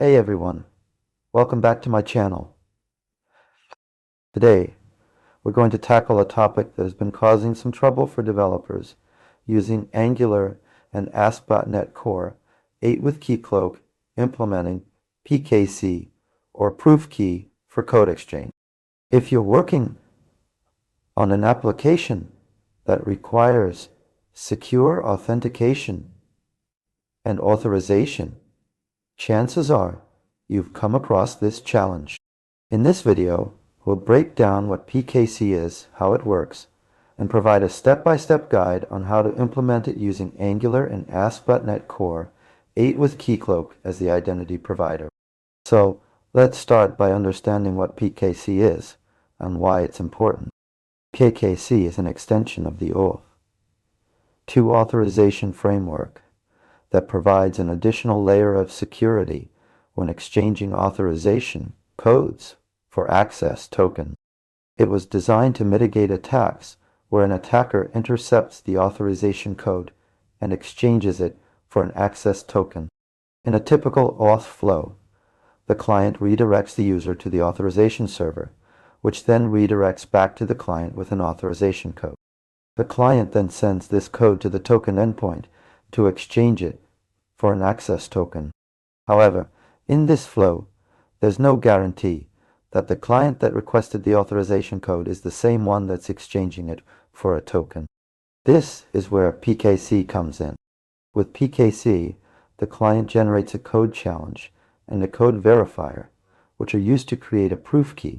Hey everyone, welcome back to my channel. Today, we're going to tackle a topic that has been causing some trouble for developers using Angular and ASP.NET Core 8 with Keycloak implementing PKCE or proof key for code exchange. If you're working on an application that requires secure authentication and authorization, chances are you've come across this challenge. In this video, we'll break down what PKCE is, how it works, and provide a step-by-step guide on how to implement it using Angular and ASP.NET Core 8 with Keycloak as the identity provider. So let's start by understanding what PKCE is and why it's important. PKCE is an extension of the OAuth 2 authorization framework that provides an additional layer of security when exchanging authorization codes for access token. It was designed to mitigate attacks where an attacker intercepts the authorization code and exchanges it for an access token. In a typical auth flow, the client redirects the user to the authorization server, which then redirects back to the client with an authorization code. The client then sends this code to the token endpoint to exchange it for an access token. However, in this flow, there's no guarantee that the client that requested the authorization code is the same one that's exchanging it for a token. This is where PKCE comes in. With PKCE, the client generates a code challenge and a code verifier, which are used to create a proof key.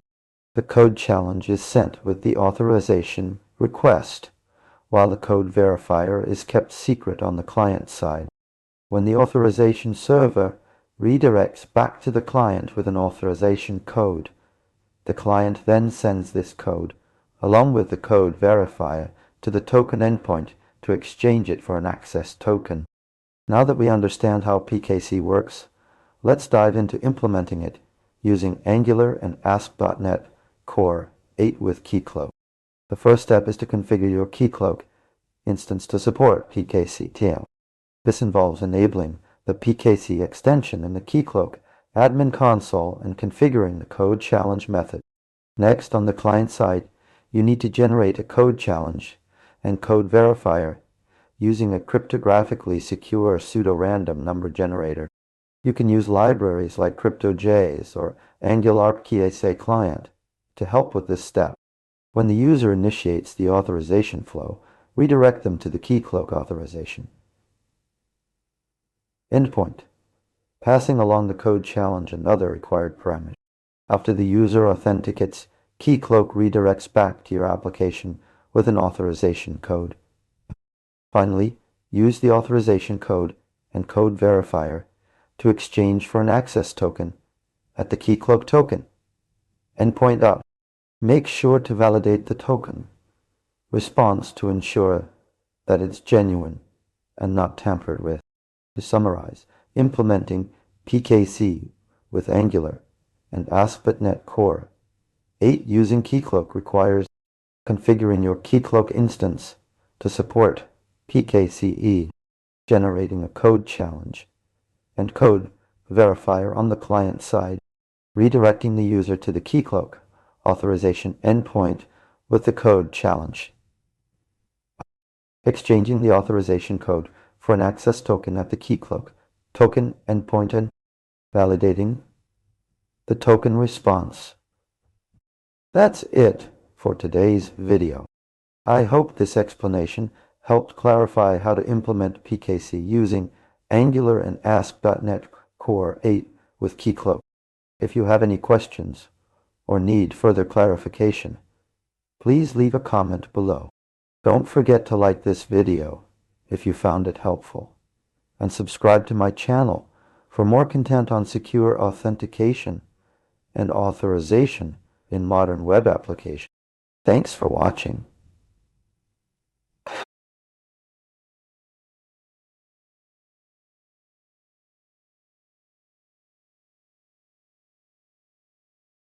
The code challenge is sent with the authorization request, while the code verifier is kept secret on the client side. When the authorization server redirects back to the client with an authorization code, the client then sends this code, along with the code verifier, to the token endpoint to exchange it for an access token. Now that we understand how PKCE works, let's dive into implementing it using Angular and ASP.NET Core 8 with Keycloak. The first step is to configure your Keycloak instance to support PKCE. This involves enabling the PKCE extension in the Keycloak admin console and configuring the code challenge method. Next, on the client side, you need to generate a code challenge and code verifier using a cryptographically secure pseudo-random number generator. You can use libraries like CryptoJs or Angular PKCE client to help with this step. When the user initiates the authorization flow, redirect them to the Keycloak authorization endpoint, passing along the code challenge and other required parameters. After the user authenticates, Keycloak redirects back to your application with an authorization code. Finally, use the authorization code and code verifier to exchange for an access token at the Keycloak token endpoint up. Make sure to validate the token response to ensure that it's genuine and not tampered with. To summarize, implementing PKCE with Angular and ASP.NET Core 8 using Keycloak requires configuring your Keycloak instance to support PKCE, generating a code challenge and code verifier on the client side, redirecting the user to the Keycloak authorization endpoint with the code challenge, exchanging the authorization code for an access token at the Keycloak token endpoint, and validating the token response. That's it for today's video. I hope this explanation helped clarify how to implement PKCE using Angular and ASP.NET Core 8 with Keycloak. If you have any questions or need further clarification, please leave a comment below. Don't forget to like this video if you found it helpful, and subscribe to my channel for more content on secure authentication and authorization in modern web applications. Thanks for watching.